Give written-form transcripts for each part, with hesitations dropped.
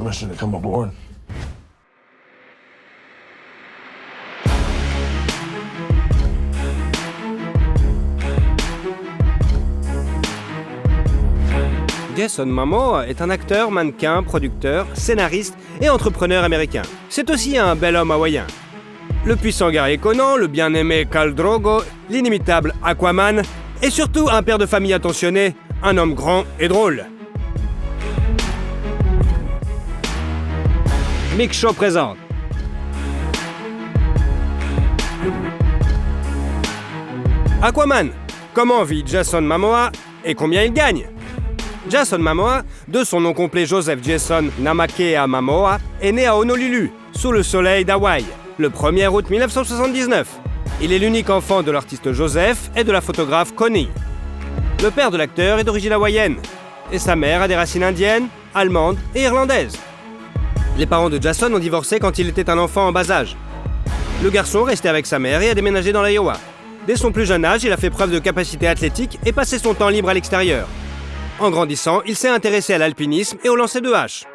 permission to come aboard. Jason Momoa est un acteur, mannequin, producteur, scénariste et entrepreneur américain. C'est aussi un bel homme hawaïen. Le puissant guerrier Conan, le bien-aimé Khal Drogo, l'inimitable Aquaman et surtout un père de famille attentionné, un homme grand et drôle. Mick Show présente. Aquaman. Comment vit Jason Momoa et combien il gagne? Jason Momoa, de son nom complet Joseph Jason Namakea Momoa, est né à Honolulu, sous le soleil d'Hawaï, le 1er août 1979. Il est l'unique enfant de l'artiste Joseph et de la photographe Connie. Le père de l'acteur est d'origine hawaïenne, et sa mère a des racines indiennes, allemandes et irlandaises. Les parents de Jason ont divorcé quand il était un enfant en bas âge. Le garçon restait avec sa mère et a déménagé dans l'Iowa. Dès son plus jeune âge, il a fait preuve de capacité athlétique et passé son temps libre à l'extérieur. En grandissant, il s'est intéressé à l'alpinisme et au lancer de hache.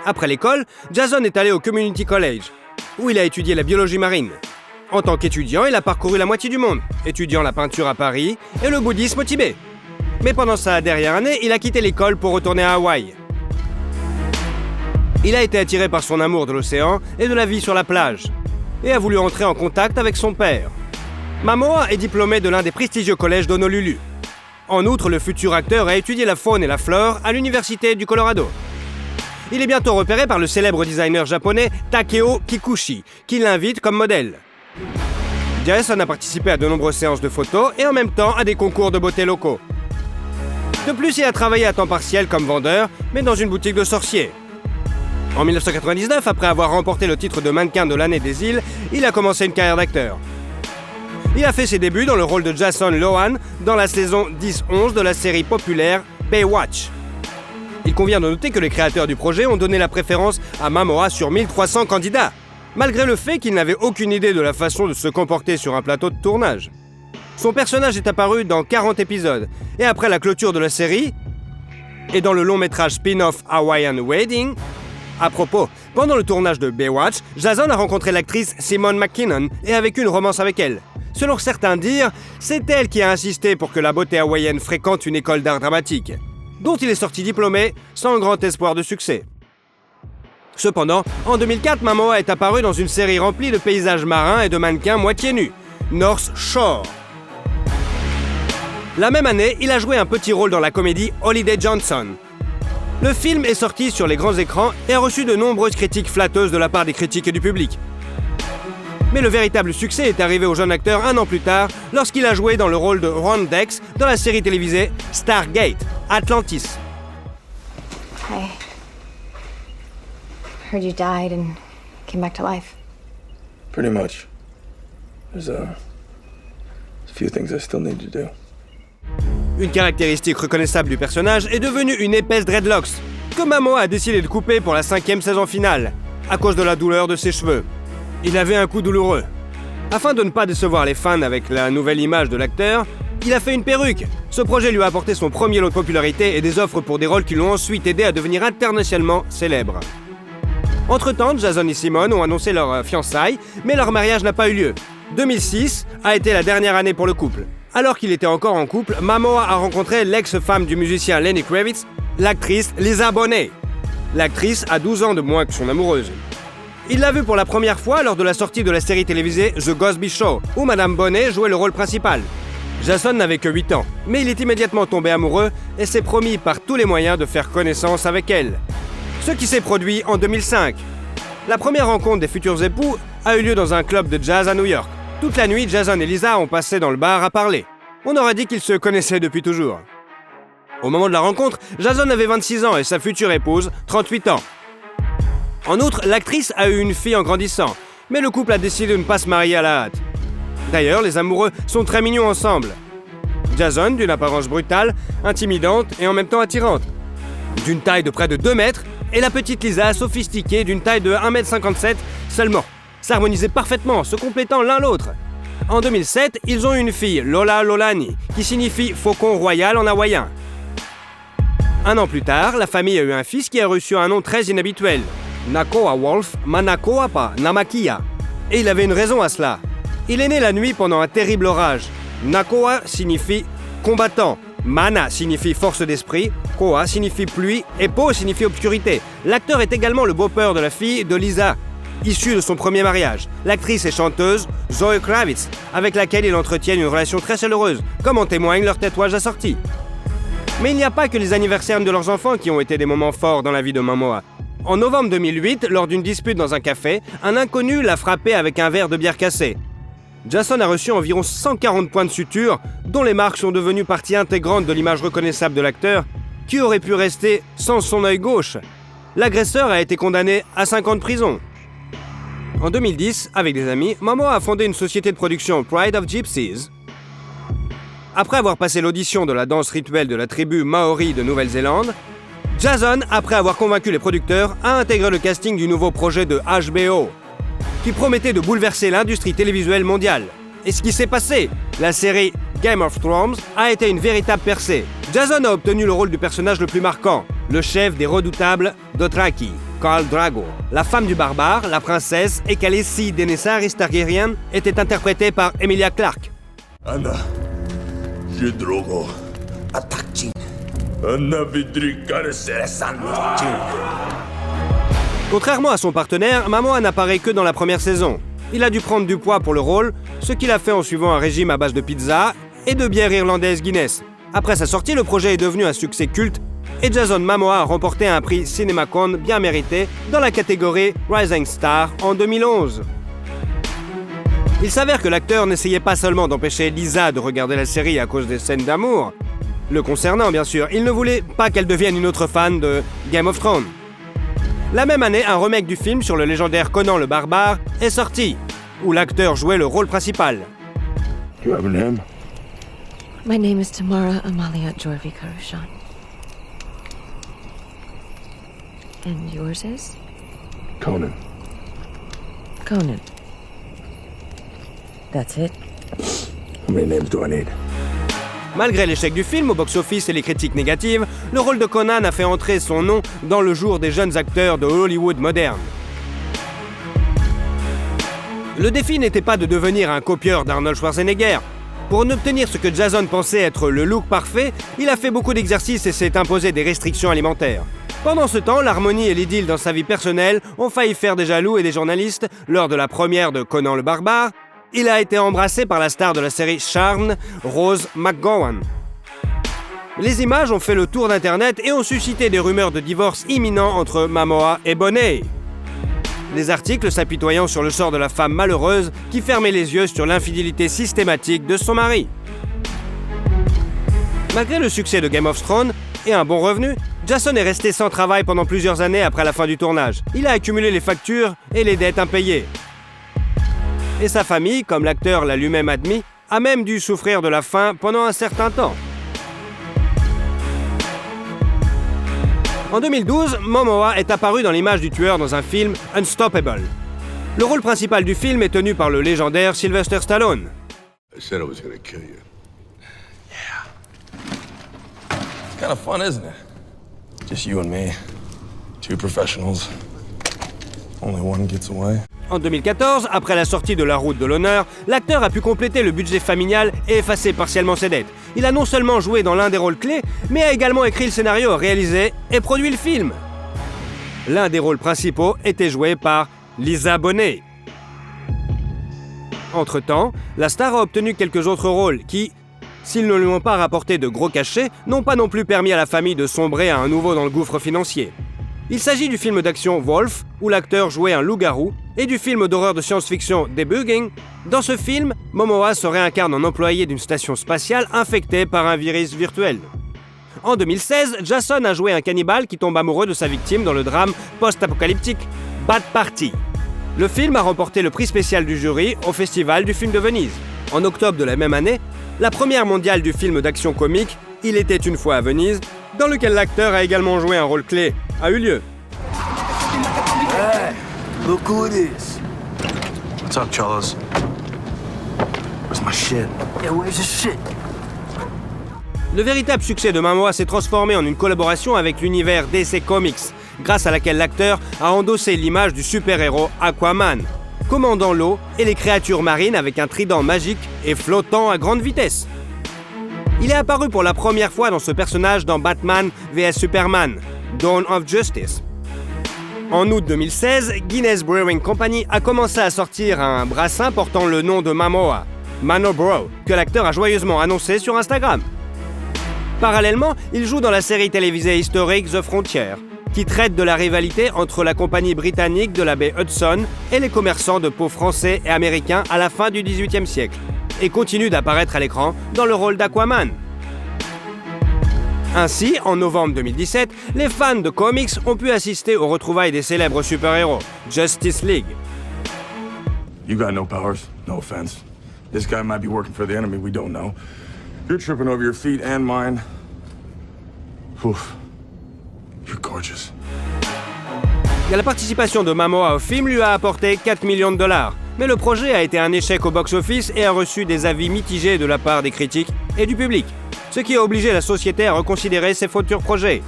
Après l'école, Jason est allé au Community College, où il a étudié la biologie marine. En tant qu'étudiant, il a parcouru la moitié du monde, étudiant la peinture à Paris et le bouddhisme au Tibet. Mais pendant sa dernière année, il a quitté l'école pour retourner à Hawaï. Il a été attiré par son amour de l'océan et de la vie sur la plage, et a voulu entrer en contact avec son père. Momoa est diplômé de l'un des prestigieux collèges d'Honolulu. En outre, le futur acteur a étudié la faune et la flore à l'université du Colorado. Il est bientôt repéré par le célèbre designer japonais Takeo Kikuchi, qui l'invite comme modèle. Jason a participé à de nombreuses séances de photos et en même temps à des concours de beauté locaux. De plus, il a travaillé à temps partiel comme vendeur, mais dans une boutique de sorciers. En 1999, après avoir remporté le titre de mannequin de l'année des îles, il a commencé une carrière d'acteur. Il a fait ses débuts dans le rôle de Jason Lohan dans la saison 10-11 de la série populaire Baywatch. Il convient de noter que les créateurs du projet ont donné la préférence à Momoa sur 1300 candidats, malgré le fait qu'il n'avait aucune idée de la façon de se comporter sur un plateau de tournage. Son personnage est apparu dans 40 épisodes, et après la clôture de la série, et dans le long-métrage spin-off Hawaiian Wedding. À propos, pendant le tournage de Baywatch, Jason a rencontré l'actrice Simone McKinnon et a vécu une romance avec elle. Selon certains dires, c'est elle qui a insisté pour que la beauté hawaïenne fréquente une école d'art dramatique, dont il est sorti diplômé sans grand espoir de succès. Cependant, en 2004, Momoa est apparu dans une série remplie de paysages marins et de mannequins moitié nus, North Shore. La même année, il a joué un petit rôle dans la comédie Holiday Johnson. Le film est sorti sur les grands écrans et a reçu de nombreuses critiques flatteuses de la part des critiques et du public. Mais le véritable succès est arrivé au jeune acteur un an plus tard, lorsqu'il a joué dans le rôle de Ron Dex dans la série télévisée Stargate, Atlantis. I heard you died and came back to life. Pretty much. There's a few things I still need to do. Une caractéristique reconnaissable du personnage est devenue une épaisse dreadlocks, que Momoa a décidé de couper pour la 5e saison finale, à cause de la douleur de ses cheveux. Il avait un coup douloureux. Afin de ne pas décevoir les fans avec la nouvelle image de l'acteur, il a fait une perruque. Ce projet lui a apporté son premier lot de popularité et des offres pour des rôles qui l'ont ensuite aidé à devenir internationalement célèbre. Entre-temps, Jason et Simone ont annoncé leur fiançailles, mais leur mariage n'a pas eu lieu. 2006 a été la dernière année pour le couple. Alors qu'il était encore en couple, Momoa a rencontré l'ex-femme du musicien Lenny Kravitz, l'actrice Lisa Bonet. L'actrice a 12 ans de moins que son amoureuse. Il l'a vue pour la première fois lors de la sortie de la série télévisée The Cosby Show, où Madame Bonet jouait le rôle principal. Jason n'avait que 8 ans, mais il est immédiatement tombé amoureux et s'est promis par tous les moyens de faire connaissance avec elle. Ce qui s'est produit en 2005. La première rencontre des futurs époux a eu lieu dans un club de jazz à New York. Toute la nuit, Jason et Lisa ont passé dans le bar à parler. On aurait dit qu'ils se connaissaient depuis toujours. Au moment de la rencontre, Jason avait 26 ans et sa future épouse, 38 ans. En outre, l'actrice a eu une fille en grandissant, mais le couple a décidé de ne pas se marier à la hâte. D'ailleurs, les amoureux sont très mignons ensemble. Jason, d'une apparence brutale, intimidante et en même temps attirante. D'une taille de près de 2 mètres, et la petite Lisa, sophistiquée, d'une taille de 1,57 m seulement. S'harmonisaient parfaitement, se complétant l'un l'autre. En 2007, ils ont eu une fille, Lola Lolani, qui signifie faucon royal en hawaïen. Un an plus tard, la famille a eu un fils qui a reçu un nom très inhabituel. Nakoa Wolf Manakoapa Namakia. Et il avait une raison à cela. Il est né la nuit pendant un terrible orage. Nakoa signifie combattant. Mana signifie force d'esprit, Koa signifie pluie et Po signifie obscurité. L'acteur est également le beau-père de la fille de Lisa, issue de son premier mariage. L'actrice et chanteuse Zoe Kravitz, avec laquelle il entretient une relation très chaleureuse, comme en témoigne leur tatouage assorti. Mais il n'y a pas que les anniversaires de leurs enfants qui ont été des moments forts dans la vie de Momoa. En novembre 2008, lors d'une dispute dans un café, un inconnu l'a frappé avec un verre de bière cassé. Jason a reçu environ 140 points de suture, dont les marques sont devenues partie intégrante de l'image reconnaissable de l'acteur, qui aurait pu rester sans son œil gauche. L'agresseur a été condamné à 5 ans de prison. En 2010, avec des amis, Momoa a fondé une société de production, Pride of Gypsies. Après avoir passé l'audition de la danse rituelle de la tribu Maori de Nouvelle-Zélande, Jason, après avoir convaincu les producteurs, a intégré le casting du nouveau projet de HBO, qui promettait de bouleverser l'industrie télévisuelle mondiale. Et ce qui s'est passé, la série Game of Thrones a été une véritable percée. Jason a obtenu le rôle du personnage le plus marquant, le chef des redoutables Dothraki, Khal Drogo. La femme du barbare, la princesse et Khaleesi Daenerys Targaryen était interprétée par Emilia Clarke. Anna, je Drogo, attaque. Anna Vidri Kareseresan. Contrairement à son partenaire, Momoa n'apparaît que dans la première saison. Il a dû prendre du poids pour le rôle, ce qu'il a fait en suivant un régime à base de pizza et de bière irlandaise Guinness. Après sa sortie, le projet est devenu un succès culte et Jason Momoa a remporté un prix CinemaCon bien mérité dans la catégorie Rising Star en 2011. Il s'avère que l'acteur n'essayait pas seulement d'empêcher Lisa de regarder la série à cause des scènes d'amour. Le concernant, bien sûr, il ne voulait pas qu'elle devienne une autre fan de Game of Thrones. La même année, un remake du film sur le légendaire Conan le Barbare est sorti, où l'acteur jouait le rôle principal. You have a name? My name is Tamara Amalia Jorvi Karushan. And yours is? Conan. Conan. That's it? How many names do I need? Malgré l'échec du film au box-office et les critiques négatives, le rôle de Conan a fait entrer son nom dans le jour des jeunes acteurs de Hollywood moderne. Le défi n'était pas de devenir un copieur d'Arnold Schwarzenegger. Pour obtenir ce que Jason pensait être le look parfait, il a fait beaucoup d'exercices et s'est imposé des restrictions alimentaires. Pendant ce temps, l'harmonie et l'idylle dans sa vie personnelle ont failli faire des jaloux et des journalistes lors de la première de Conan le Barbare. Il a été embrassé par la star de la série Charmed, Rose McGowan. Les images ont fait le tour d'Internet et ont suscité des rumeurs de divorce imminent entre Momoa et Bonet. Des articles s'apitoyant sur le sort de la femme malheureuse qui fermait les yeux sur l'infidélité systématique de son mari. Malgré le succès de Game of Thrones et un bon revenu, Jason est resté sans travail pendant plusieurs années après la fin du tournage. Il a accumulé les factures et les dettes impayées. Et sa famille, comme l'acteur l'a lui-même admis, a même dû souffrir de la faim pendant un certain temps. En 2012, Momoa est apparu dans l'image du tueur dans un film Unstoppable. Le rôle principal du film est tenu par le légendaire Sylvester Stallone. I said I was gonna kill you. Yeah. It's kind of fun, isn't it? Just you and me. Two professionals. Only one gets away. En 2014, après la sortie de La Route de l'Honneur, l'acteur a pu compléter le budget familial et effacer partiellement ses dettes. Il a non seulement joué dans l'un des rôles clés, mais a également écrit le scénario, réalisé et produit le film. L'un des rôles principaux était joué par Lisa Bonet. Entre-temps, la star a obtenu quelques autres rôles qui, s'ils ne lui ont pas rapporté de gros cachets, n'ont pas non plus permis à la famille de sombrer à nouveau dans le gouffre financier. Il s'agit du film d'action Wolf, où l'acteur jouait un loup-garou, et du film d'horreur de science-fiction Debugging. Dans ce film, Momoa se réincarne en employé d'une station spatiale infectée par un virus virtuel. En 2016, Jason a joué un cannibale qui tombe amoureux de sa victime dans le drame post-apocalyptique Bad Party. Le film a remporté le prix spécial du jury au Festival du film de Venise. En octobre de la même année, la première mondiale du film d'action comique Il était une fois à Venise, dans lequel l'acteur a également joué un rôle clé, a eu lieu. Hey, look who it is. What's up, Cholos? Where's my shit? Yeah, where's the shit? Le véritable succès de Momoa s'est transformé en une collaboration avec l'univers DC Comics, grâce à laquelle l'acteur a endossé l'image du super-héros Aquaman, commandant l'eau et les créatures marines avec un trident magique et flottant à grande vitesse. Il est apparu pour la première fois dans ce personnage dans Batman vs Superman, Dawn of Justice. En août 2016, Guinness Brewing Company a commencé à sortir un brassin portant le nom de Momoa, Mano Bro, que l'acteur a joyeusement annoncé sur Instagram. Parallèlement, il joue dans la série télévisée historique The Frontier, qui traite de la rivalité entre la compagnie britannique de la baie Hudson et les commerçants de peau français et américains à la fin du XVIIIe siècle, et continue d'apparaître à l'écran dans le rôle d'Aquaman. Ainsi, en novembre 2017, les fans de comics ont pu assister aux retrouvailles des célèbres super-héros, Justice League. You got no powers, no offense. This guy might be working for the enemy we don't know. You're tripping over your feet and mine. Oof. You're gorgeous. La participation de Momoa au film lui a apporté 4 millions de dollars. Mais le projet a été un échec au box-office et a reçu des avis mitigés de la part des critiques et du public, ce qui a obligé la société à reconsidérer ses futurs projets.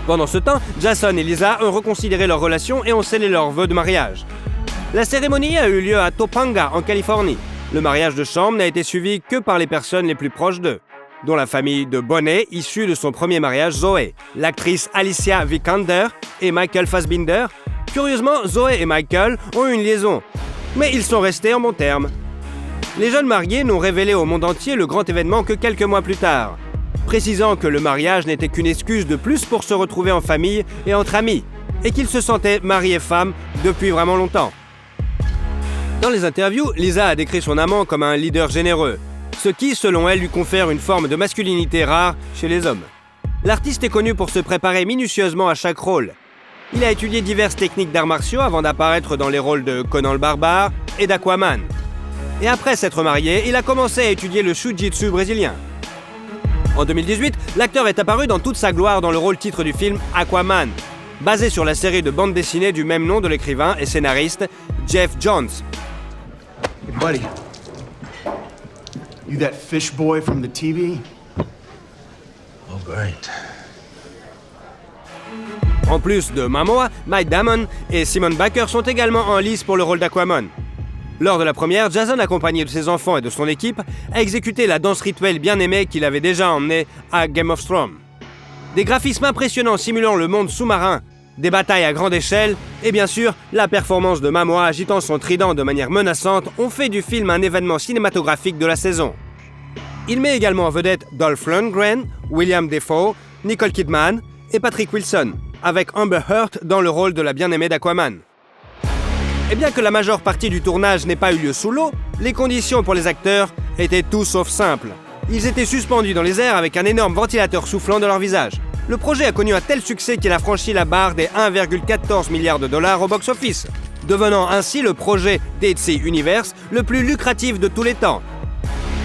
Pendant ce temps, Jason et Lisa ont reconsidéré leur relation et ont scellé leurs vœux de mariage. La cérémonie a eu lieu à Topanga, en Californie. Le mariage de chambre n'a été suivi que par les personnes les plus proches d'eux, dont la famille de Bonet, issue de son premier mariage, Zoé, l'actrice Alicia Vikander et Michael Fassbinder. Curieusement, Zoé et Michael ont eu une liaison, mais ils sont restés en bons termes. Les jeunes mariés n'ont révélé au monde entier le grand événement que quelques mois plus tard, précisant que le mariage n'était qu'une excuse de plus pour se retrouver en famille et entre amis, et qu'ils se sentaient mari et femme depuis vraiment longtemps. Dans les interviews, Lisa a décrit son amant comme un leader généreux, ce qui, selon elle, lui confère une forme de masculinité rare chez les hommes. L'artiste est connu pour se préparer minutieusement à chaque rôle. Il a étudié diverses techniques d'arts martiaux avant d'apparaître dans les rôles de Conan le Barbare et d'Aquaman. Et après s'être marié, il a commencé à étudier le Jiu-Jitsu brésilien. En 2018, l'acteur est apparu dans toute sa gloire dans le rôle titre du film Aquaman, basé sur la série de bande dessinée du même nom de l'écrivain et scénariste Jeff Johns. Hey, buddy. You that fish boy from the TV? Oh, great. En plus de Momoa, Matt Damon et Simon Baker sont également en lice pour le rôle d'Aquaman. Lors de la première, Jason, accompagné de ses enfants et de son équipe, a exécuté la danse rituelle bien aimée qu'il avait déjà emmenée à Game of Thrones. Des graphismes impressionnants simulant le monde sous-marin, des batailles à grande échelle, et bien sûr, la performance de Momoa agitant son trident de manière menaçante ont fait du film un événement cinématographique de la saison. Il met également en vedette Dolph Lundgren, William Dafoe, Nicole Kidman et Patrick Wilson, avec Amber Heard dans le rôle de la bien-aimée d'Aquaman. Et bien que la majeure partie du tournage n'ait pas eu lieu sous l'eau, les conditions pour les acteurs étaient tout sauf simples. Ils étaient suspendus dans les airs avec un énorme ventilateur soufflant dans leur visage. Le projet a connu un tel succès qu'il a franchi la barre des 1,14 milliard de dollars au box-office, devenant ainsi le projet DC Universe le plus lucratif de tous les temps.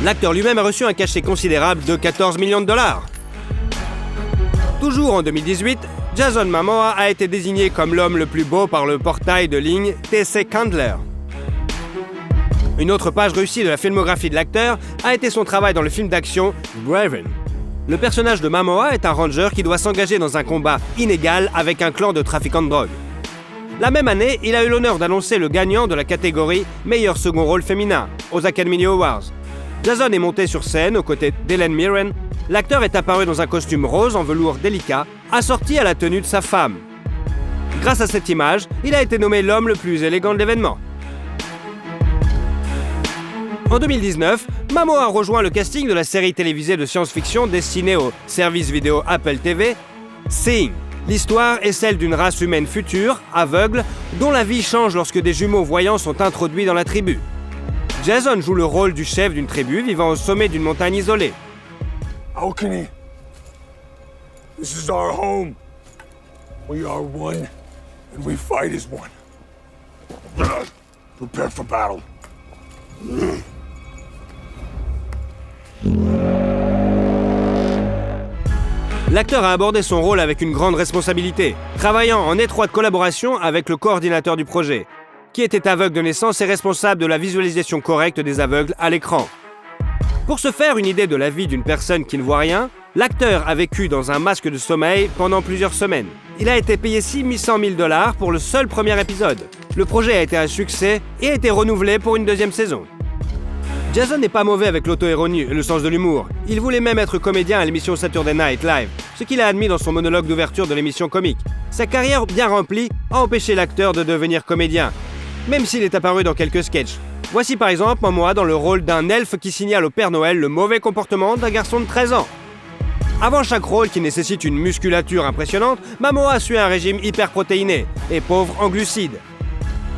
L'acteur lui-même a reçu un cachet considérable de 14 millions de dollars. Toujours en 2018, Jason Momoa a été désigné comme l'homme le plus beau par le portail de ligne TC Candler. Une autre page réussie de la filmographie de l'acteur a été son travail dans le film d'action Braven. Le personnage de Momoa est un ranger qui doit s'engager dans un combat inégal avec un clan de trafiquants de drogue. La même année, il a eu l'honneur d'annoncer le gagnant de la catégorie meilleur second rôle féminin aux Academy Awards. Jason est monté sur scène aux côtés d'Helen Mirren. L'acteur est apparu dans un costume rose en velours délicat, assorti à la tenue de sa femme. Grâce à cette image, il a été nommé l'homme le plus élégant de l'événement. En 2019, Momoa a rejoint le casting de la série télévisée de science-fiction destinée au service vidéo Apple TV, Seeing. L'histoire est celle d'une race humaine future, aveugle, dont la vie change lorsque des jumeaux voyants sont introduits dans la tribu. Jason joue le rôle du chef d'une tribu vivant au sommet d'une montagne isolée. Alchemy. This is our home. We are one, and we fight as one. Prepare for battle. L'acteur a abordé son rôle avec une grande responsabilité, travaillant en étroite collaboration avec le coordinateur du projet, qui était aveugle de naissance et responsable de la visualisation correcte des aveugles à l'écran. Pour se faire une idée de la vie d'une personne qui ne voit rien, L'acteur a vécu dans un masque de sommeil pendant plusieurs semaines. Il a été payé $600 000 pour le seul premier épisode. Le projet a été un succès et a été renouvelé pour une deuxième saison. Jason n'est pas mauvais avec l'auto-ironie et le sens de l'humour. Il voulait même être comédien à l'émission Saturday Night Live, ce qu'il a admis dans son monologue d'ouverture de l'émission comique. Sa carrière bien remplie a empêché l'acteur de devenir comédien, même s'il est apparu dans quelques sketchs. Voici par exemple Momoa dans le rôle d'un elfe qui signale au Père Noël le mauvais comportement d'un garçon de 13 ans. Avant chaque rôle qui nécessite une musculature impressionnante, Momoa suit un régime hyperprotéiné et pauvre en glucides.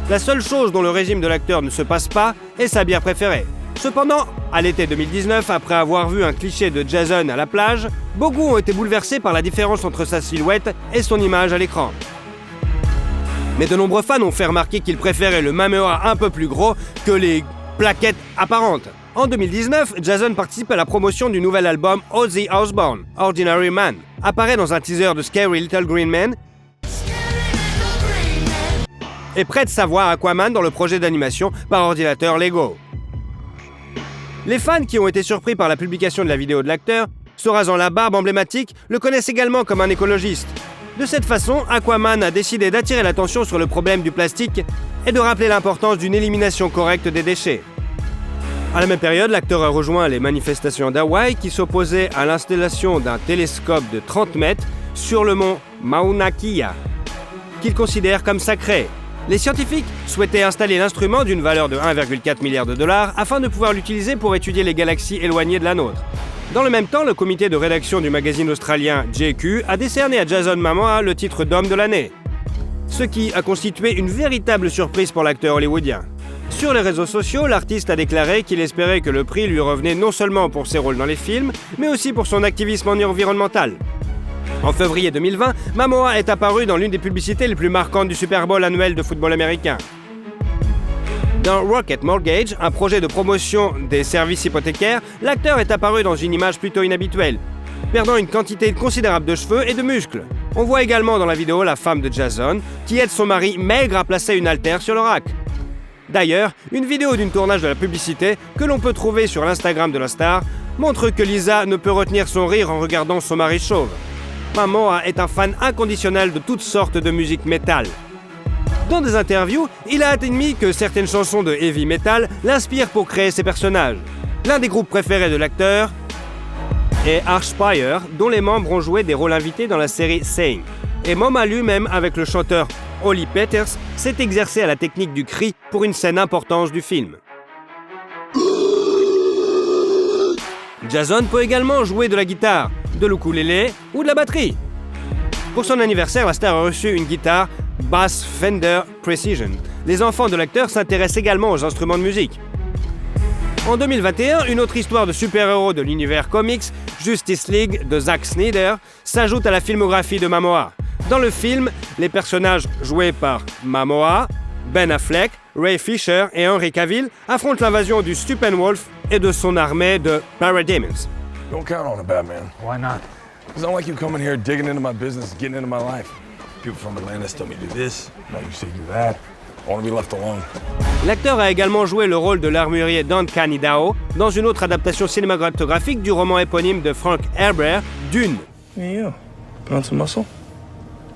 La seule chose dont le régime de l'acteur ne se passe pas est sa bière préférée. Cependant, à l'été 2019, après avoir vu un cliché de Jason à la plage, beaucoup ont été bouleversés par la différence entre sa silhouette et son image à l'écran. Mais de nombreux fans ont fait remarquer qu'ils préféraient le Momoa un peu plus gros que les plaquettes apparentes. En 2019, Jason participe à la promotion du nouvel album Ozzy Osbourne, Ordinary Man, apparaît dans un teaser de Scary Little Green Man et prête sa voix à Aquaman dans le projet d'animation par ordinateur Lego. Les fans qui ont été surpris par la publication de la vidéo de l'acteur, se rasant la barbe emblématique, le connaissent également comme un écologiste. De cette façon, Aquaman a décidé d'attirer l'attention sur le problème du plastique et de rappeler l'importance d'une élimination correcte des déchets. À la même période, l'acteur a rejoint les manifestations d'Hawaï qui s'opposaient à l'installation d'un télescope de 30 mètres sur le mont Mauna Kea, qu'il considère comme sacré. Les scientifiques souhaitaient installer l'instrument d'une valeur de 1,4 milliard de dollars afin de pouvoir l'utiliser pour étudier les galaxies éloignées de la nôtre. Dans le même temps, le comité de rédaction du magazine australien JQ a décerné à Jason Momoa le titre d'homme de l'année, ce qui a constitué une véritable surprise pour l'acteur hollywoodien. Sur les réseaux sociaux, l'artiste a déclaré qu'il espérait que le prix lui revenait non seulement pour ses rôles dans les films, mais aussi pour son activisme environnemental. En février 2020, Momoa est apparu dans l'une des publicités les plus marquantes du Super Bowl annuel de football américain. Dans Rocket Mortgage, un projet de promotion des services hypothécaires, l'acteur est apparu dans une image plutôt inhabituelle, perdant une quantité considérable de cheveux et de muscles. On voit également dans la vidéo la femme de Jason, qui aide son mari maigre à placer une haltère sur le rack. D'ailleurs, une vidéo d'une tournage de la publicité, que l'on peut trouver sur l'Instagram de la star, montre que Lisa ne peut retenir son rire en regardant son mari chauve. Momoa est un fan inconditionnel de toutes sortes de musique métal. Dans des interviews, il a admis que certaines chansons de heavy metal l'inspirent pour créer ses personnages. L'un des groupes préférés de l'acteur est Archspire, dont les membres ont joué des rôles invités dans la série Sing. Et Momoa lui-même, avec le chanteur Holly Peters, s'est exercé à la technique du cri pour une scène importante du film. Jason peut également jouer de la guitare, de l'ukulélé ou de la batterie. Pour son anniversaire, la star a reçu une guitare Bass Fender Precision. Les enfants de l'acteur s'intéressent également aux instruments de musique. En 2021, une autre histoire de super-héros de l'univers comics, Justice League de Zack Snyder, s'ajoute à la filmographie de Momoa. Dans le film, les personnages joués par Momoa, Ben Affleck, Ray Fisher et Henry Cavill affrontent l'invasion du Steppenwolf et de son armée de Parademons. Don't count on it, Batman. Why not? Because I don't like you coming here digging into my business, getting into my life. People from Atlantis tell me to do this, now you say do that. I want to be left alone. L'acteur a également joué le rôle de l'armurier Duncan Idaho dans une autre adaptation cinématographique du roman éponyme de Frank Herbert, Dune. Hey, you. Put on some muscle?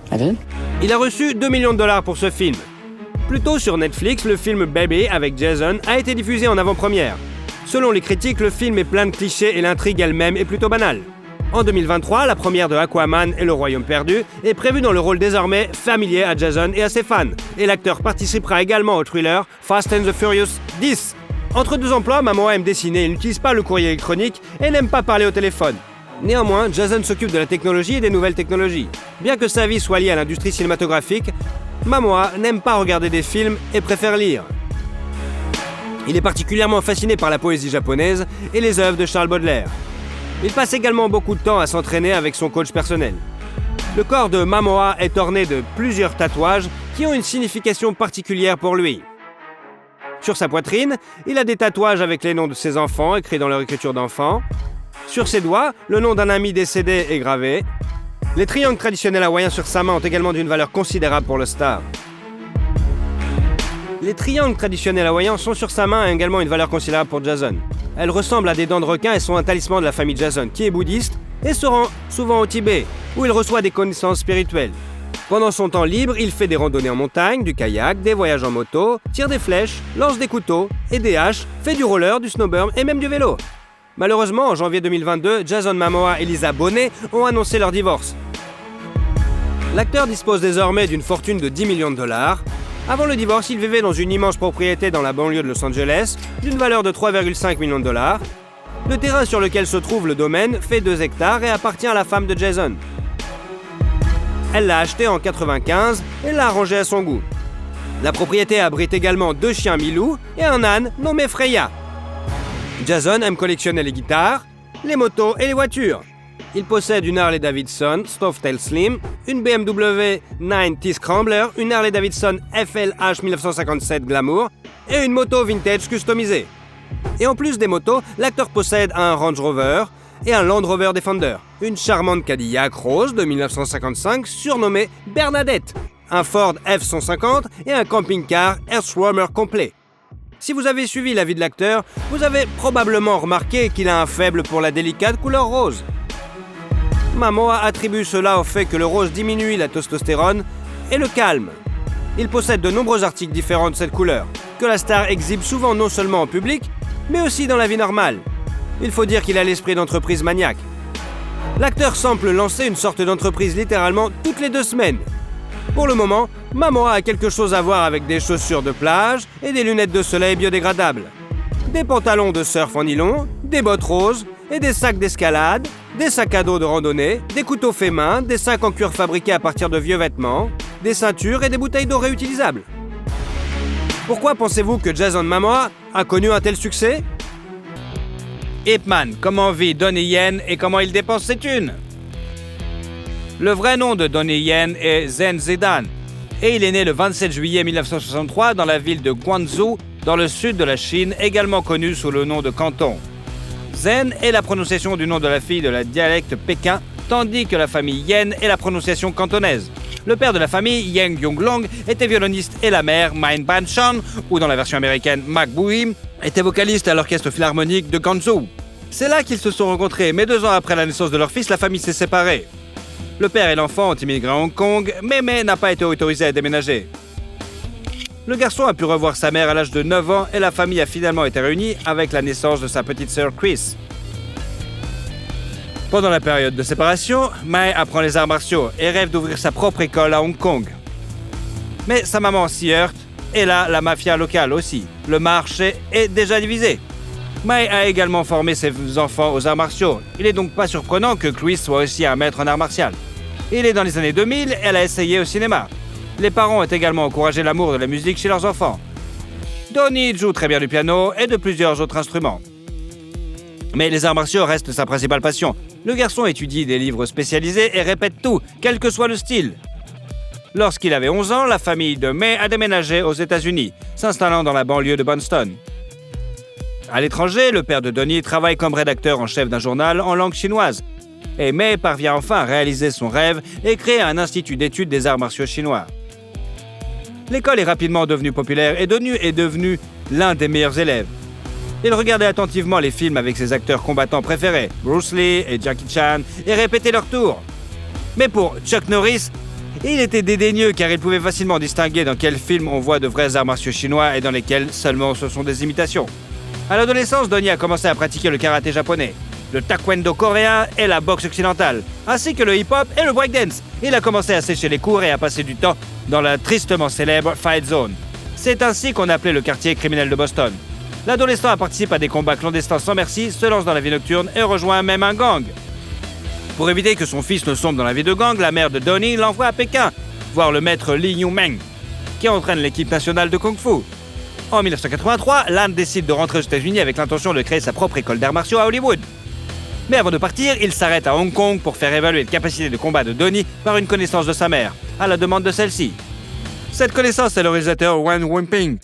I did? Il a reçu $2 millions pour ce film. Plus tôt sur Netflix, le film Baby avec Jason a été diffusé en avant-première. Selon les critiques, le film est plein de clichés et l'intrigue elle-même est plutôt banale. En 2023, la première de Aquaman et le Royaume perdu est prévue dans le rôle désormais familier à Jason et à ses fans. Et l'acteur participera également au thriller Fast and the Furious 10. Entre deux emplois, Momoa aime dessiner, il n'utilise pas le courrier électronique et n'aime pas parler au téléphone. Néanmoins, Jason s'occupe de la technologie et des nouvelles technologies. Bien que sa vie soit liée à l'industrie cinématographique, Momoa n'aime pas regarder des films et préfère lire. Il est particulièrement fasciné par la poésie japonaise et les œuvres de Charles Baudelaire. Il passe également beaucoup de temps à s'entraîner avec son coach personnel. Le corps de Momoa est orné de plusieurs tatouages qui ont une signification particulière pour lui. Sur sa poitrine, il a des tatouages avec les noms de ses enfants écrits dans leur écriture d'enfant. Sur ses doigts, le nom d'un ami décédé est gravé. Les triangles traditionnels hawaïens sur sa main ont également d'une valeur considérable pour le star. Les triangles traditionnels hawaïens sont sur sa main et également une valeur considérable pour Jason. Elles ressemblent à des dents de requin et sont un talisman de la famille Jason, qui est bouddhiste et se rend souvent au Tibet, où il reçoit des connaissances spirituelles. Pendant son temps libre, il fait des randonnées en montagne, du kayak, des voyages en moto, tire des flèches, lance des couteaux et des haches, fait du roller, du snowboard et même du vélo. Malheureusement, en janvier 2022, Jason Momoa et Lisa Bonet ont annoncé leur divorce. L'acteur dispose désormais d'une fortune de 10 millions de dollars. Avant le divorce, il vivait dans une immense propriété dans la banlieue de Los Angeles, d'une valeur de 3,5 millions de dollars. Le terrain sur lequel se trouve le domaine fait 2 hectares et appartient à la femme de Jason. Elle l'a acheté en 1995 et l'a arrangé à son goût. La propriété abrite également 2 chiens Milou et un âne nommé Freya. Jason aime collectionner les guitares, les motos et les voitures. Il possède une Harley-Davidson Softail Slim, une BMW 9T Scrambler, une Harley-Davidson FLH 1957 Glamour et une moto vintage customisée. Et en plus des motos, l'acteur possède un Range Rover et un Land Rover Defender, une charmante Cadillac rose de 1955 surnommée Bernadette, un Ford F-150 et un camping-car Earthwormer complet. Si vous avez suivi la vie de l'acteur, vous avez probablement remarqué qu'il a un faible pour la délicate couleur rose. Momoa attribue cela au fait que le rose diminue la testostérone et le calme. Il possède de nombreux articles différents de cette couleur, que la star exhibe souvent non seulement en public, mais aussi dans la vie normale. Il faut dire qu'il a l'esprit d'entreprise maniaque. L'acteur semble lancer une sorte d'entreprise littéralement toutes les 2 semaines. Pour le moment, Momoa a quelque chose à voir avec des chaussures de plage et des lunettes de soleil biodégradables. Des pantalons de surf en nylon, des bottes roses et des sacs d'escalade, des sacs à dos de randonnée, des couteaux faits main, des sacs en cuir fabriqués à partir de vieux vêtements, des ceintures et des bouteilles d'eau réutilisables. Pourquoi pensez-vous que Jason Momoa a connu un tel succès ? Ip Man, comment vit Donnie Yen et comment il dépense ses thunes? Le vrai nom de Donnie Yen est Zen Zidane, et il est né le 27 juillet 1963 dans la ville de Guangzhou, dans le sud de la Chine, également connue sous le nom de Canton. Zen est la prononciation du nom de la fille de la dialecte pékin, tandis que la famille Yen est la prononciation cantonaise. Le père de la famille, Yang Yonglong, était violoniste et la mère, Min Ban-chan, ou dans la version américaine, Mak Buim, était vocaliste à l'orchestre philharmonique de Guangzhou. C'est là qu'ils se sont rencontrés, mais 2 ans après la naissance de leur fils, la famille s'est séparée. Le père et l'enfant ont immigré à Hong Kong, mais May n'a pas été autorisé à déménager. Le garçon a pu revoir sa mère à l'âge de 9 ans et la famille a finalement été réunie avec la naissance de sa petite sœur Chris. Pendant la période de séparation, May apprend les arts martiaux et rêve d'ouvrir sa propre école à Hong Kong. Mais sa maman s'y heurte, et là, la mafia locale aussi. Le marché est déjà divisé. May a également formé ses enfants aux arts martiaux. Il n'est donc pas surprenant que Chris soit aussi un maître en arts martiaux. Il est dans les années 2000, elle a essayé au cinéma. Les parents ont également encouragé l'amour de la musique chez leurs enfants. Donnie joue très bien du piano et de plusieurs autres instruments. Mais les arts martiaux restent sa principale passion. Le garçon étudie des livres spécialisés et répète tout, quel que soit le style. Lorsqu'il avait 11 ans, la famille de May a déménagé aux États-Unis, s'installant dans la banlieue de Boston. À l'étranger, le père de Donnie travaille comme rédacteur en chef d'un journal en langue chinoise. Et May parvient enfin à réaliser son rêve et crée un institut d'études des arts martiaux chinois. L'école est rapidement devenue populaire et Donnie est devenu l'un des meilleurs élèves. Il regardait attentivement les films avec ses acteurs combattants préférés, Bruce Lee et Jackie Chan, et répétait leurs tours. Mais pour Chuck Norris, il était dédaigneux car il pouvait facilement distinguer dans quels films on voit de vrais arts martiaux chinois et dans lesquels seulement ce sont des imitations. À l'adolescence, Donnie a commencé à pratiquer le karaté japonais, le taekwondo coréen et la boxe occidentale, ainsi que le hip-hop et le breakdance. Il a commencé à sécher les cours et à passer du temps dans la tristement célèbre Fight Zone. C'est ainsi qu'on appelait le quartier criminel de Boston. L'adolescent participe à des combats clandestins sans merci, se lance dans la vie nocturne et rejoint même un gang. Pour éviter que son fils ne sombre dans la vie de gang, la mère de Donnie l'envoie à Pékin, voir le maître Li Yumeng, qui entraîne l'équipe nationale de Kung Fu. En 1983, Lan décide de rentrer aux États-Unis avec l'intention de créer sa propre école d'arts martiaux à Hollywood. Mais avant de partir, il s'arrête à Hong Kong pour faire évaluer les capacités de combat de Donnie par une connaissance de sa mère, à la demande de celle-ci. Cette connaissance est le réalisateur Wan Wimping,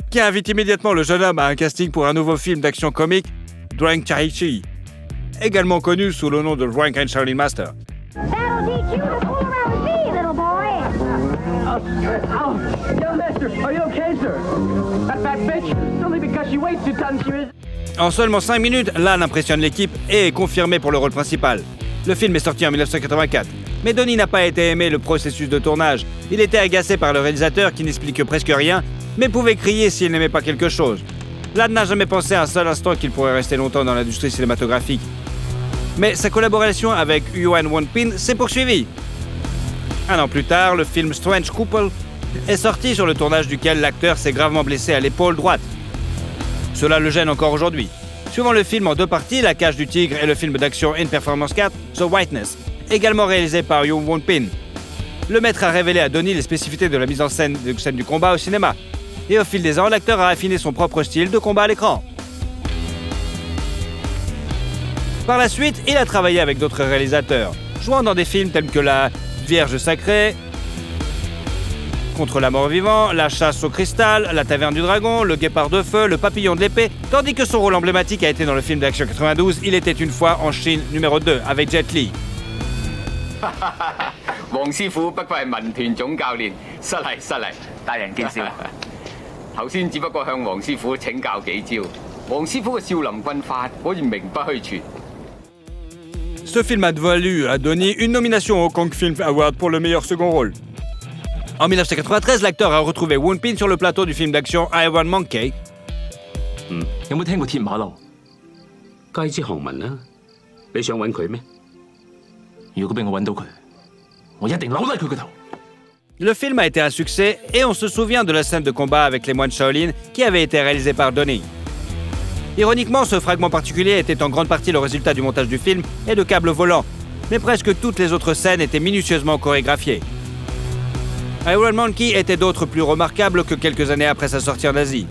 qui invite immédiatement le jeune homme à un casting pour un nouveau film d'action comique, Drunk Chai-Chi, également connu sous le nom de Drunk and Shaolin Master. That'll teach you to pull around me, little boy. Young mister, are you okay, sir? That fat bitch, only because she weighs 2 tons, she is... En seulement 5 minutes, Lan impressionne l'équipe et est confirmé pour le rôle principal. Le film est sorti en 1984. Mais Donnie n'a pas été aimé le processus de tournage. Il était agacé par le réalisateur qui n'explique presque rien, mais pouvait crier s'il n'aimait pas quelque chose. Lan n'a jamais pensé un seul instant qu'il pourrait rester longtemps dans l'industrie cinématographique. Mais sa collaboration avec Yuan Won-pin s'est poursuivie. Un an plus tard, le film Strange Couple est sorti, sur le tournage duquel l'acteur s'est gravement blessé à l'épaule droite. Cela le gêne encore aujourd'hui. Suivant le film en 2 parties, La Cage du Tigre et le film d'action In Performance 4, The Whiteness, également réalisé par Yuan Won-pin. Le maître a révélé à Donnie les spécificités de la mise en scène du combat au cinéma. Et au fil des ans, l'acteur a affiné son propre style de combat à l'écran. Par la suite, il a travaillé avec d'autres réalisateurs, jouant dans des films tels que La Vierge Sacrée, Contre la mort vivant, La Chasse au cristal, La Taverne du Dragon, Le Guépard de feu, Le Papillon de l'épée, tandis que son rôle emblématique a été dans le film d'action 92, Il était une fois en Chine numéro 2 avec Jet Li. 黃師傅不愧係民團總教練，失禮失禮，大人見笑。頭先只不過向黃師傅請教幾招，黃師傅嘅少林軍法可以名不虛傳。 Ce film a valu à Donnie une nomination au Kong Film Award pour le meilleur second rôle. En 1993, l'acteur a retrouvé Won-pin sur le plateau du film d'action Iron Monkey. 有冇聽過鐵馬騮？雞之航文啊，你想揾佢咩？如果俾我揾到佢，我一定扭低佢個頭。 Le film a été un succès et on se souvient de la scène de combat avec les moines Shaolin qui avait été réalisée par Donnie. Ironiquement, ce fragment particulier était en grande partie le résultat du montage du film et de câbles volants, mais presque toutes les autres scènes étaient minutieusement chorégraphiées. Iron Monkey était d'autres plus remarquables que quelques années après sa sortie en Asie.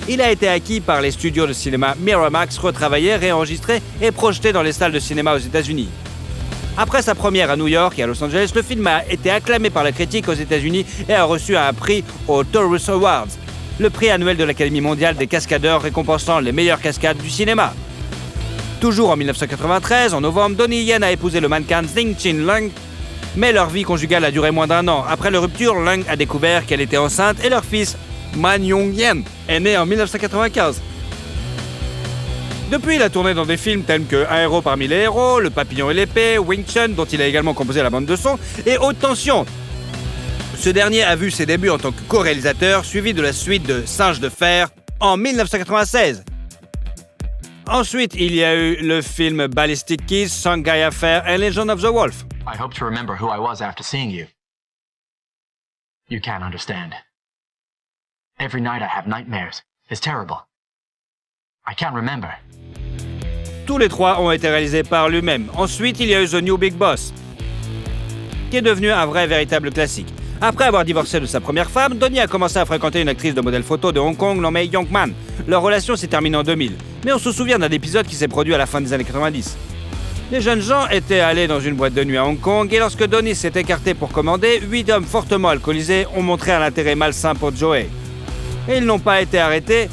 Il a été acquis par les studios de cinéma Miramax, retravaillé, réenregistré et projeté dans les salles de cinéma aux États-Unis. Après sa première à New York et à Los Angeles, le film a été acclamé par la critique aux États-Unis et a reçu un prix aux Taurus Awards, le prix annuel de l'Académie mondiale des cascadeurs récompensant les meilleures cascades du cinéma. Toujours en 1993, en novembre, Donnie Yen a épousé le mannequin Xing-Chin Lung, mais leur vie conjugale a duré moins d'1 an. Après leur rupture, Lung a découvert qu'elle était enceinte et leur fils, Man Yong-yen, est né en 1995. Depuis, il a tourné dans des films tels que Un héros parmi les héros, Le Papillon et l'épée, Wing Chun, dont il a également composé la bande de son, et Haute Tension. Ce dernier a vu ses débuts en tant que co-réalisateur, suivi de la suite de Singe de fer en 1996. Ensuite, il y a eu le film Ballistic Kiss, Shanghai Affair et Legend of the Wolf. I hope to remember who I was after seeing you. You can't understand. Every night I have nightmares. It's terrible. I can't remember. Tous les 3 ont été réalisés par lui-même. Ensuite, il y a eu The New Big Boss, qui est devenu un vrai véritable classique. Après avoir divorcé de sa première femme, Donnie a commencé à fréquenter une actrice de modèle photo de Hong Kong nommée Young Man. Leur relation s'est terminée en 2000, mais on se souvient d'un épisode qui s'est produit à la fin des années 90. Les jeunes gens étaient allés dans une boîte de nuit à Hong Kong et lorsque Donnie s'est écarté pour commander, 8 hommes fortement alcoolisés ont montré un intérêt malsain pour Joey. Et ils n'ont pas été arrêtés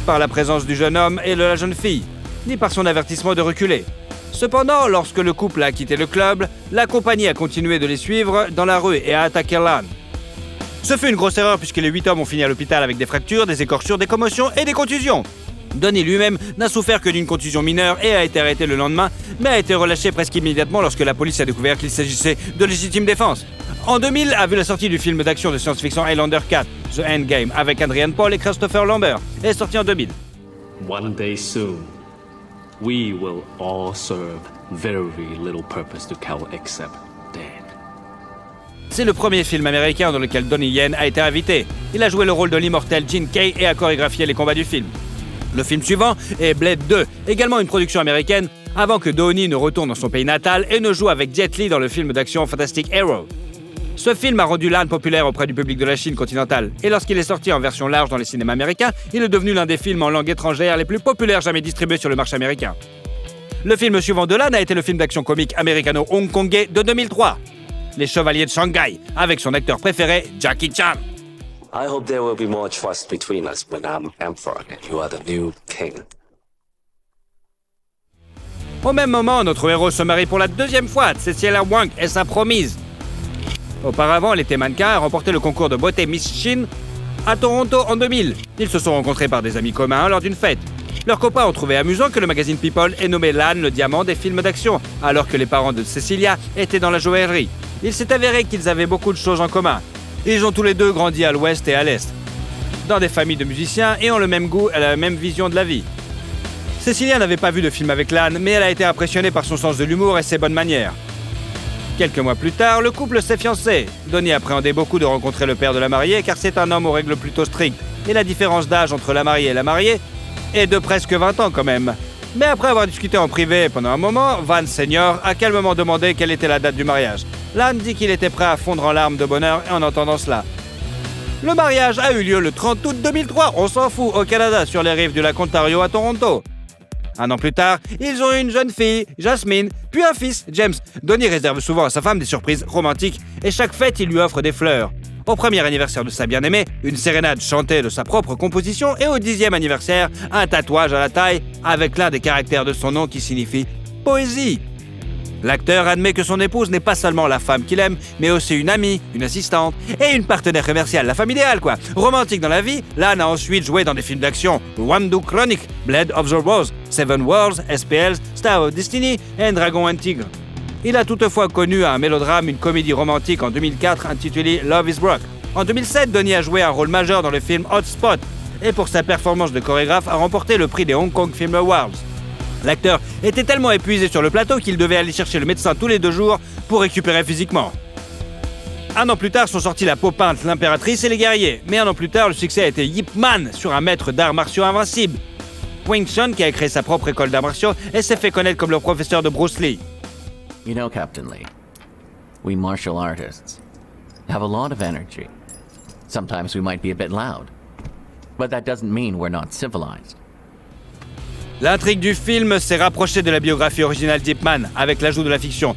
par la présence du jeune homme et de la jeune fille, ni par son avertissement de reculer. Cependant, lorsque le couple a quitté le club, la compagnie a continué de les suivre dans la rue et a attaqué Lan. Ce fut une grosse erreur puisque les 8 hommes ont fini à l'hôpital avec des fractures, des écorchures, des commotions et des contusions. Donnie lui-même n'a souffert que d'une contusion mineure et a été arrêté le lendemain, mais a été relâché presque immédiatement lorsque la police a découvert qu'il s'agissait de légitime défense. En 2000 a vu la sortie du film d'action de science-fiction Highlander 4, The Endgame, avec Adrian Paul et Christopher Lambert, et est sorti en 2000. One day soon, we will all serve very little purpose to kill except dead. C'est le premier film américain dans lequel Donnie Yen a été invité. Il a joué le rôle de l'immortel Jin Kei et a chorégraphié les combats du film. Le film suivant est Blade 2, également une production américaine, avant que Donnie ne retourne dans son pays natal et ne joue avec Jet Li dans le film d'action Fantastic Hero. Ce film a rendu Lan populaire auprès du public de la Chine continentale, et lorsqu'il est sorti en version large dans les cinémas américains, il est devenu l'un des films en langue étrangère les plus populaires jamais distribués sur le marché américain. Le film suivant de Lan a été le film d'action comique américano-hongkongais de 2003, Les Chevaliers de Shanghai, avec son acteur préféré, Jackie Chan. I hope there will be more trust between us when I'm emperor and you are the new king. Au même moment, notre héros se marie pour la 2e fois. Cecilia Wang est sa promise. Auparavant, elle était mannequin et a remporté le concours de beauté Miss Chine à Toronto en 2000. Ils se sont rencontrés par des amis communs lors d'une fête. Leurs copains ont trouvé amusant que le magazine People ait nommé Lan le diamant des films d'action, alors que les parents de Cecilia étaient dans la joaillerie. Il s'est avéré qu'ils avaient beaucoup de choses en commun. Ils ont tous les deux grandi à l'ouest et à l'est, dans des familles de musiciens et ont le même goût et la même vision de la vie. Cecilia n'avait pas vu de film avec Lan, mais elle a été impressionnée par son sens de l'humour et ses bonnes manières. Quelques mois plus tard, le couple s'est fiancé. Donnie appréhendait beaucoup de rencontrer le père de la mariée car c'est un homme aux règles plutôt strictes. Et la différence d'âge entre la mariée et la mariée est de presque 20 ans quand même. Mais après avoir discuté en privé pendant un moment, Van Senior a calmement demandé quelle était la date du mariage. Lan dit qu'il était prêt à fondre en larmes de bonheur en entendant cela. Le mariage a eu lieu le 30 août 2003, on s'en fout, au Canada, sur les rives du lac Ontario à Toronto. Un an plus tard, ils ont eu une jeune fille, Jasmine, puis un fils, James. Donnie réserve souvent à sa femme des surprises romantiques et chaque fête, il lui offre des fleurs. Au premier anniversaire de sa bien-aimée, une sérénade chantée de sa propre composition et au 10e anniversaire, un tatouage à la taille avec l'un des caractères de son nom qui signifie « poésie ». L'acteur admet que son épouse n'est pas seulement la femme qu'il aime, mais aussi une amie, une assistante et une partenaire commerciale, la femme idéale quoi. Romantique dans la vie, Lan a ensuite joué dans des films d'action, Wandu Chronic, Blade of the Rose, Seven Wars, SPLs, Star of Destiny et Dragon and Tigre. Il a toutefois connu un mélodrame, une comédie romantique en 2004 intitulée Love is Rock. En 2007, Donnie a joué un rôle majeur dans le film Hot Spot et pour sa performance de chorégraphe a remporté le prix des Hong Kong Film Awards. L'acteur était tellement épuisé sur le plateau qu'il devait aller chercher le médecin tous les 2 jours pour récupérer physiquement. Un an plus tard sont sortis La peau peinte, L'Impératrice et Les Guerriers. Mais un an plus tard, le succès a été Ip Man sur un maître d'arts martiaux invincible. Wing Chun, qui a créé sa propre école d'arts martiaux et s'est fait connaître comme le professeur de Bruce Lee. You know, Captain Lee, we martial artists have a lot of energy. Sometimes we might be a bit loud, but that doesn't mean we're not civilized. L'intrigue du film s'est rapprochée de la biographie originale d'Ip Man, avec l'ajout de la fiction.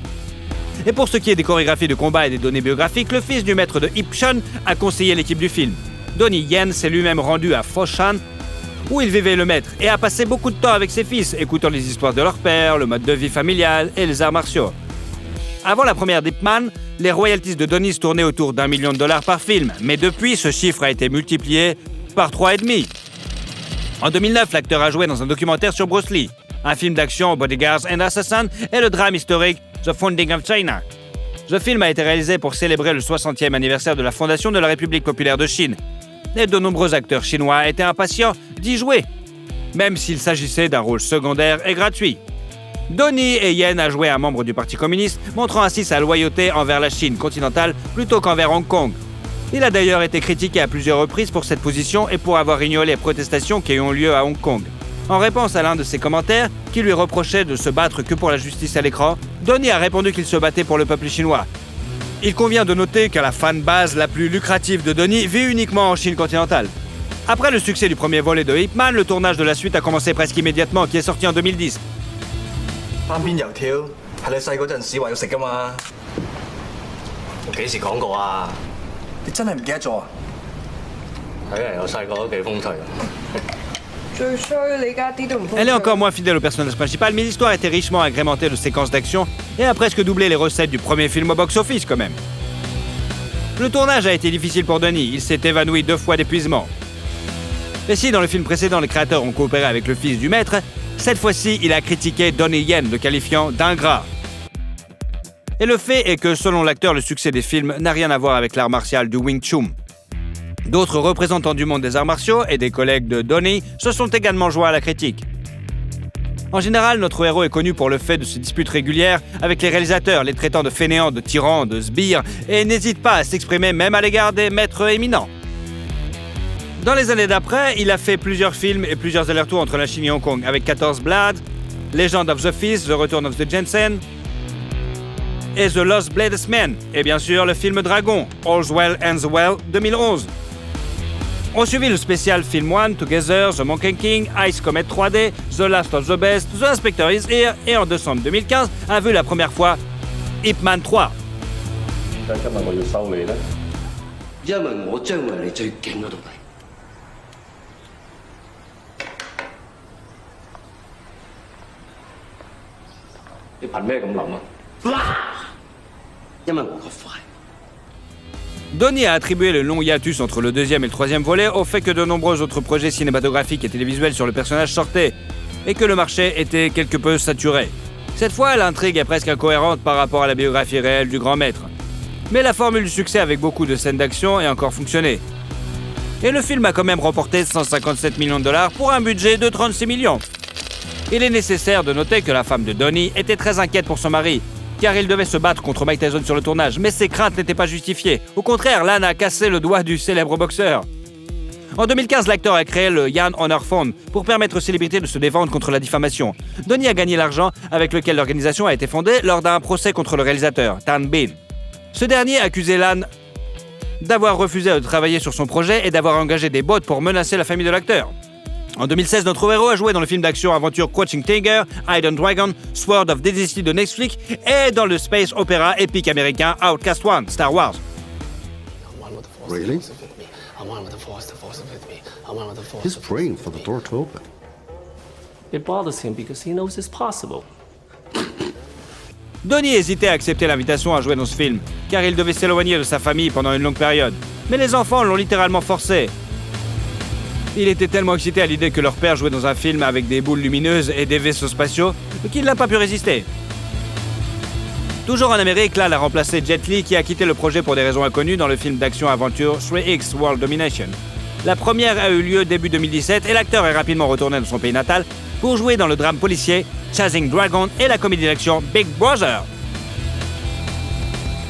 Et pour ce qui est des chorégraphies de combat et des données biographiques, le fils du maître de Ip Chun a conseillé l'équipe du film. Donnie Yen s'est lui-même rendu à Foshan, où il vivait le maître, et a passé beaucoup de temps avec ses fils, écoutant les histoires de leur père, le mode de vie familial et les arts martiaux. Avant la première d'Ip Man, les royalties de Donnie se tournaient autour d'$1 million par film, mais depuis, ce chiffre a été multiplié par 3,5. En 2009, l'acteur a joué dans un documentaire sur Bruce Lee, un film d'action Bodyguards and Assassins et le drame historique The Founding of China. Ce film a été réalisé pour célébrer le 60e anniversaire de la fondation de la République populaire de Chine. Et de nombreux acteurs chinois étaient impatients d'y jouer, même s'il s'agissait d'un rôle secondaire et gratuit. Donnie Yen a joué un membre du Parti communiste, montrant ainsi sa loyauté envers la Chine continentale plutôt qu'envers Hong Kong. Il a d'ailleurs été critiqué à plusieurs reprises pour cette position et pour avoir ignoré les protestations qui ont lieu à Hong Kong. En réponse à l'un de ses commentaires, qui lui reprochait de se battre que pour la justice à l'écran, Donnie a répondu qu'il se battait pour le peuple chinois. Il convient de noter que la fanbase la plus lucrative de Donnie vit uniquement en Chine continentale. Après le succès du premier volet de Ip Man, le tournage de la suite a commencé presque immédiatement, qui est sorti en 2010. 單邊油條係你細嗰陣時話要食㗎嘛？我幾時講過啊？你真係唔記得咗啊？睇嚟我細個都幾風趣。Elle est encore moins fidèle au personnage principal, mais l'histoire était richement agrémentée de séquences d'action et a presque doublé les recettes du premier film au box-office quand même. Le tournage a été difficile pour Donnie, il s'est évanoui 2 fois d'épuisement. Et si dans le film précédent les créateurs ont coopéré avec le fils du maître, cette fois-ci il a critiqué Donnie Yen, le qualifiant d'ingrat. Et le fait est que selon l'acteur, le succès des films n'a rien à voir avec l'art martial du Wing Chun. D'autres représentants du monde des arts martiaux et des collègues de Donnie se sont également joints à la critique. En général, notre héros est connu pour le fait de se disputes régulières avec les réalisateurs, les traitant de fainéants, de tyrans, de sbires, et n'hésite pas à s'exprimer même à l'égard des maîtres éminents. Dans les années d'après, il a fait plusieurs films et plusieurs allers-retours entre la Chine et Hong Kong, avec 14 Blades, Legend of the Fist, The Return of the Jensen, et The Lost Bladesman, et bien sûr le film Dragon, All's Well Ends Well 2011. On suivit le spécial Film 1, Together, The Monkey King, Ice Comet 3D, The Last of the Best, The Inspector is Here, et en décembre 2015 a vu la première fois Ip Man 3. 點解今日我要收你呢？因為我將會係你最勁嗰徒弟。你憑咩咁諗啊？因為我個快。Donnie a attribué le long hiatus entre le deuxième et le troisième volet au fait que de nombreux autres projets cinématographiques et télévisuels sur le personnage sortaient, et que le marché était quelque peu saturé. Cette fois, l'intrigue est presque incohérente par rapport à la biographie réelle du grand maître. Mais la formule du succès avec beaucoup de scènes d'action a encore fonctionné. Et le film a quand même remporté 157 millions de dollars pour un budget de 36 millions. Il est nécessaire de noter que la femme de Donnie était très inquiète pour son mari, car il devait se battre contre Mike Tyson sur le tournage, mais ses craintes n'étaient pas justifiées. Au contraire, Lan a cassé le doigt du célèbre boxeur. En 2015, l'acteur a créé le Young Honor Fund pour permettre aux célébrités de se défendre contre la diffamation. Donnie a gagné l'argent avec lequel l'organisation a été fondée lors d'un procès contre le réalisateur, Tan Bin. Ce dernier accusait Lan d'avoir refusé de travailler sur son projet et d'avoir engagé des bots pour menacer la famille de l'acteur. En 2016, notre héros a joué dans le film d'action-aventure Crouching Tiger, Hidden Dragon, Sword of Dynasty de Netflix et dans le space opéra épique américain Outcast One, Star Wars. Really? He's praying for the door to open. It bothers him because he knows it's possible. Donnie hésitait à accepter l'invitation à jouer dans ce film, car il devait s'éloigner de sa famille pendant une longue période. Mais les enfants l'ont littéralement forcé. Il était tellement excité à l'idée que leur père jouait dans un film avec des boules lumineuses et des vaisseaux spatiaux qu'il n'a pas pu résister. Toujours en Amérique, Lan a remplacé Jet Li qui a quitté le projet pour des raisons inconnues dans le film d'action-aventure 3X World Domination. La première a eu lieu début 2017 et l'acteur est rapidement retourné dans son pays natal pour jouer dans le drame policier Chasing Dragon et la comédie d'action Big Brother.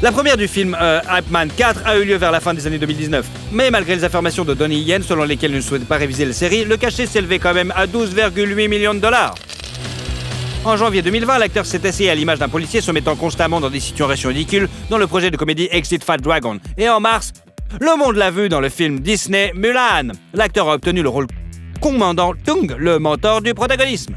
La première du film Ip Man 4 a eu lieu vers la fin des années 2019. Mais malgré les affirmations de Donnie Yen selon lesquelles il ne souhaitait pas réviser la série, le cachet s'élevait quand même à 12,8 millions de dollars. En janvier 2020, l'acteur s'est essayé à l'image d'un policier se mettant constamment dans des situations ridicules dans le projet de comédie Exit Fat Dragon. Et en mars, le monde l'a vu dans le film Disney Mulan. L'acteur a obtenu le rôle commandant Tung, le mentor du protagonisme.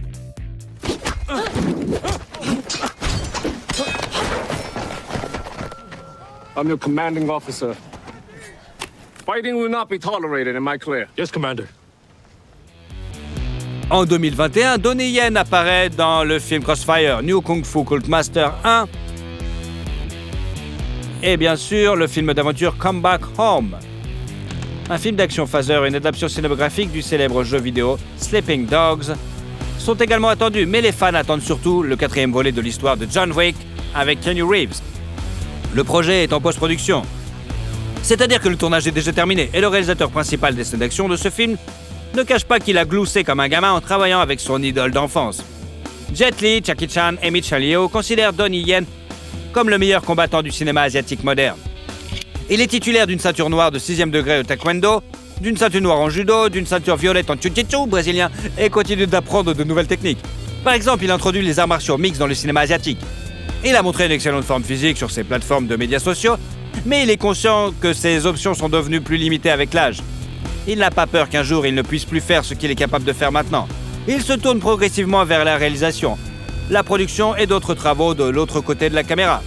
I'm your commanding officer. Fighting will not be tolerated, am I clear? Yes, Commander. En 2021, Donnie Yen apparaît dans le film Crossfire, New Kung Fu Cult Master 1 et bien sûr le film d'aventure Come Back Home. Un film d'action phaser et une adaptation cinématographique du célèbre jeu vidéo Sleeping Dogs sont également attendus, mais les fans attendent surtout le 4e volet de l'histoire de John Wick avec Keanu Reeves. Le projet est en post-production. C'est-à-dire que le tournage est déjà terminé et le réalisateur principal des scènes d'action de ce film ne cache pas qu'il a gloussé comme un gamin en travaillant avec son idole d'enfance. Jet Li, Jackie Chan et Michelle Yeoh considèrent Donnie Yen comme le meilleur combattant du cinéma asiatique moderne. Il est titulaire d'une ceinture noire de 6e degré au taekwondo, d'une ceinture noire en judo, d'une ceinture violette en jiu-jitsu brésilien et continue d'apprendre de nouvelles techniques. Par exemple, il introduit les arts martiaux mixtes dans le cinéma asiatique. Il a montré une excellente forme physique sur ses plateformes de médias sociaux, mais il est conscient que ses options sont devenues plus limitées avec l'âge. Il n'a pas peur qu'un jour il ne puisse plus faire ce qu'il est capable de faire maintenant. Il se tourne progressivement vers la réalisation, la production et d'autres travaux de l'autre côté de la caméra.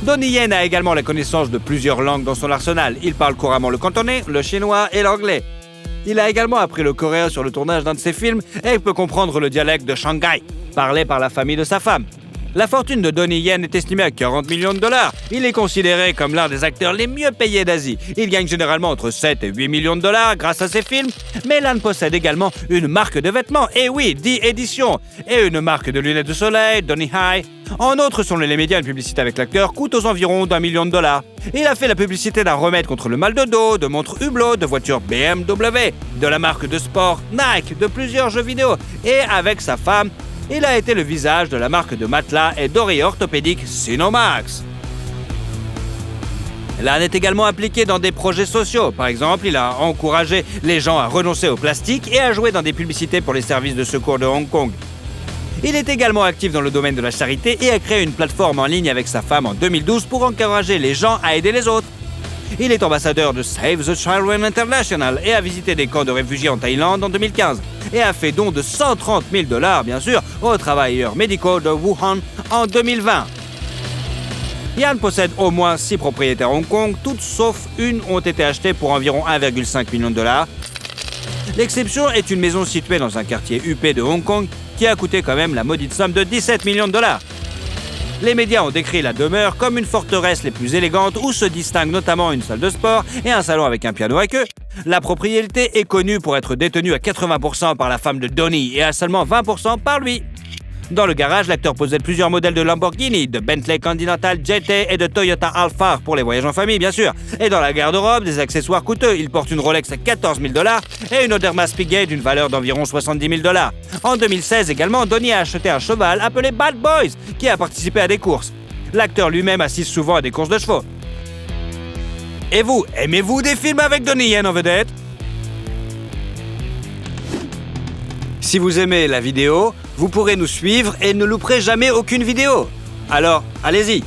Donnie Yen a également la connaissance de plusieurs langues dans son arsenal. Il parle couramment le cantonais, le chinois et l'anglais. Il a également appris le coréen sur le tournage d'un de ses films et peut comprendre le dialecte de Shanghai, parlé par la famille de sa femme. La fortune de Donnie Yen est estimée à 40 millions de dollars. Il est considéré comme l'un des acteurs les mieux payés d'Asie. Il gagne généralement entre 7 et 8 millions de dollars grâce à ses films, mais Lan possède également une marque de vêtements, et oui, 10 éditions, et une marque de lunettes de soleil, Donnie High. En outre, selon les médias, une publicité avec l'acteur coûte aux environs d'1 million de dollars. Il a fait la publicité d'un remède contre le mal de dos, de montres Hublot, de voitures BMW, de la marque de sport Nike, de plusieurs jeux vidéo, et avec sa femme, il a été le visage de la marque de matelas et d'oreillers orthopédiques Sinomax. Lan est également impliqué dans des projets sociaux. Par exemple, il a encouragé les gens à renoncer au plastique et à jouer dans des publicités pour les services de secours de Hong Kong. Il est également actif dans le domaine de la charité et a créé une plateforme en ligne avec sa femme en 2012 pour encourager les gens à aider les autres. Il est ambassadeur de Save the Children International et a visité des camps de réfugiés en Thaïlande en 2015 et a fait don de 130 000 $, bien sûr, aux travailleurs médicaux de Wuhan en 2020. Yan possède au moins 6 propriétés à Hong Kong, toutes sauf une ont été achetées pour environ 1,5 million de $. L'exception est une maison située dans un quartier huppé de Hong Kong qui a coûté quand même la maudite somme de 17 millions de $. Les médias ont décrit la demeure comme une forteresse les plus élégantes où se distingue notamment une salle de sport et un salon avec un piano à queue. La propriété est connue pour être détenue à 80% par la femme de Donnie et à seulement 20% par lui. Dans le garage, l'acteur possède plusieurs modèles de Lamborghini, de Bentley Continental GT et de Toyota Alphard pour les voyages en famille, bien sûr. Et dans la garde-robe, des accessoires coûteux. Il porte une Rolex à 14 000 $ et une Odermatt Spiegel d'une valeur d'environ 70 000 $. En 2016 également, Donnie a acheté un cheval appelé Bad Boys, qui a participé à des courses. L'acteur lui-même assiste souvent à des courses de chevaux. Et vous, aimez-vous des films avec Donnie Yen en vedette? Si vous aimez la vidéo, vous pourrez nous suivre et ne louperez jamais aucune vidéo. Alors, allez-y,